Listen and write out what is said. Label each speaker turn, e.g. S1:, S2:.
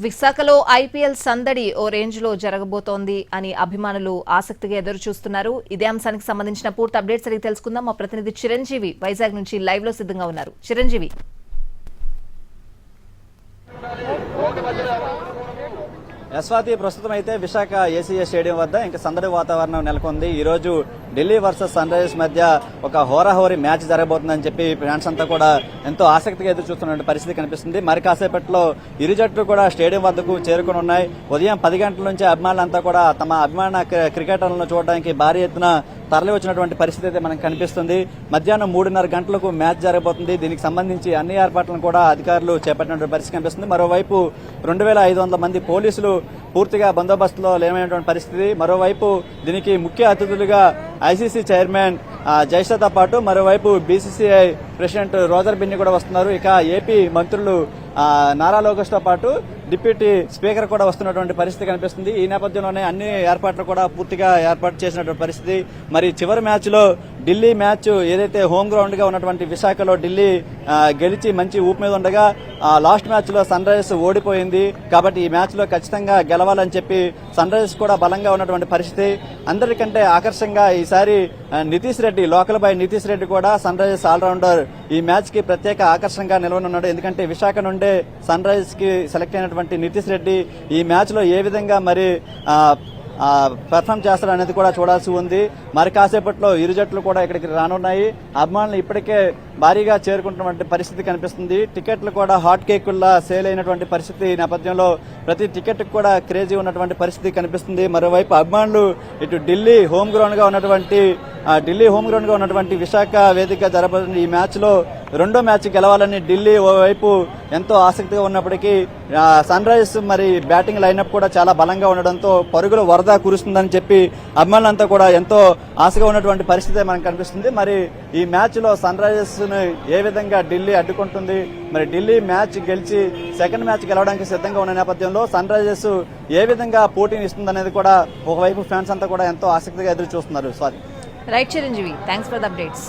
S1: విశాఖలో ఐపీఎల్ సందడి ఓ రేంజ్ లో జరగబోతోంది అని అభిమానులు ఆసక్తిగా ఎదురు చూస్తున్నారు. ఇదే అంశానికి సంబంధించిన పూర్తి అప్డేట్స్ అడిగి తెలుసుకుందాం. మా ప్రతినిధి చిరంజీవి వైజాగ్ నుంచి లైవ్ లో సిద్ధంగా ఉన్నారు. చిరంజీవి,
S2: యశ్వాతి, ప్రస్తుతం అయితే విశాఖ ఏసీఏ స్టేడియం వద్ద ఇంకా సందడి వాతావరణం నెలకొంది. ఈ రోజు ఢిల్లీ వర్సెస్ సన్ రైజర్స్ మధ్య ఒక హోరాహోరీ మ్యాచ్ జరగబోతుందని చెప్పి ఫ్యాన్స్ అంతా కూడా ఎంతో ఆసక్తిగా ఎదురు చూస్తున్న పరిస్థితి కనిపిస్తుంది. మరి కాసేపట్లో ఇరు జట్లు కూడా స్టేడియం వద్దకు చేరుకుని ఉన్నాయి. ఉదయం 10 గంటల నుంచి అభిమానులంతా కూడా తమ అభిమాన క్రికెటర్లను చూడడానికి భారీ ఎత్తున తరలి వచ్చినటువంటి పరిస్థితి అయితే మనకు కనిపిస్తుంది. మధ్యాహ్నం 3:30 గంటలకు మ్యాచ్ జరగబోతుంది. దీనికి సంబంధించి అన్ని ఏర్పాట్లను కూడా అధికారులు చేపట్టినటువంటి పరిస్థితి కనిపిస్తుంది. మరోవైపు 2500 మంది పోలీసులు పూర్తిగా బందోబస్తులో లేనటువంటి పరిస్థితి. మరోవైపు దీనికి ముఖ్య అతిథులుగా ఐసీసీ చైర్మన్ జైషాతో పాటు మరోవైపు బీసీసీఐ ప్రెసిడెంట్ రోజర్ బిన్ని కూడా వస్తున్నారు. ఇక ఏపీ మంత్రులు నారా లోకేష్తో పాటు డిప్యూటీ స్పీకర్ కూడా వస్తున్నటువంటి పరిస్థితి కనిపిస్తుంది. ఈ నేపథ్యంలోనే అన్ని ఏర్పాట్లు కూడా పూర్తిగా ఏర్పాటు చేసినటువంటి పరిస్థితి. మరి చివరి మ్యాచ్ లో ఢిల్లీ మ్యాచ్ ఏదైతే హోమ్ గ్రౌండ్ గా ఉన్నటువంటి విశాఖలో ఢిల్లీ గెలిచి మంచి ఊపు మీద ఉండగా లాస్ట్ మ్యాచ్ లో సన్ రైజర్స్ ఓడిపోయింది. కాబట్టి ఈ మ్యాచ్ లో ఖచ్చితంగా గెలవాలని చెప్పి సన్ రైజర్స్ కూడా బలంగా ఉన్నటువంటి పరిస్థితి. అందరికంటే ఆకర్షంగా ఈసారి నితీష్ రెడ్డి, లోకల్ బాయ్ నితీష్ రెడ్డి కూడా సన్ రైజర్స్ ఆల్రౌండర్ ఈ మ్యాచ్ కి ప్రత్యేక ఆకర్షణగా నిలవనున్నాడు. ఎందుకంటే విశాఖ నుండే సన్ రైజర్స్ కి సెలెక్ట్ అయినటువంటి నితీష్ రెడ్డి ఈ మ్యాచ్ లో ఏ విధంగా మరి పెర్ఫామ్ చేస్తారు అనేది కూడా చూడాల్సి ఉంది. మరి కాసేపట్లో ఇరు జట్లు కూడా ఇక్కడికి రానున్నాయి. అభిమానులు ఇప్పటికే భారీగా చేరుకుంటున్నటువంటి పరిస్థితి కనిపిస్తుంది. టికెట్లు కూడా హాట్ కేకుల్లా సేల్ అయినటువంటి పరిస్థితి నేపథ్యంలో ప్రతి టికెట్ కూడా క్రేజీ ఉన్నటువంటి పరిస్థితి కనిపిస్తుంది. మరోవైపు అభిమానులు ఇటు ఢిల్లీ హోమ్ గ్రౌండ్ గా ఉన్నటువంటి విశాఖ వేదికగా జరగబోతున్న ఈ మ్యాచ్ లో రెండో మ్యాచ్ గెలవాలని ఢిల్లీ ఓవైపు ఎంతో ఆసక్తిగా ఉన్నప్పటికీ సన్ రైజర్స్ మరి బ్యాటింగ్ లైనప్ కూడా చాలా బలంగా ఉండడంతో పరుగులు వరద కురుస్తుందని చెప్పి అభిమానులంతా కూడా ఎంతో ఆశగా ఉన్నటువంటి పరిస్థితి మనకు కనిపిస్తుంది. మరి ఈ మ్యాచ్ లో సన్ రైజర్స్ ను ఏ విధంగా ఢిల్లీ అడ్డుకుంటుంది, మరి ఢిల్లీ మ్యాచ్ గెలిచి సెకండ్ మ్యాచ్ గెలవడానికి సిద్ధంగా ఉన్న నేపథ్యంలో సన్ రైజర్స్ ఏ విధంగా పోటీని ఇస్తుందనేది కూడా ఒకవైపు ఫ్యాన్స్ అంతా కూడా ఎంతో ఆసక్తిగా ఎదురు చూస్తున్నారు.
S1: Right Chiranjeevi, thanks for the updates.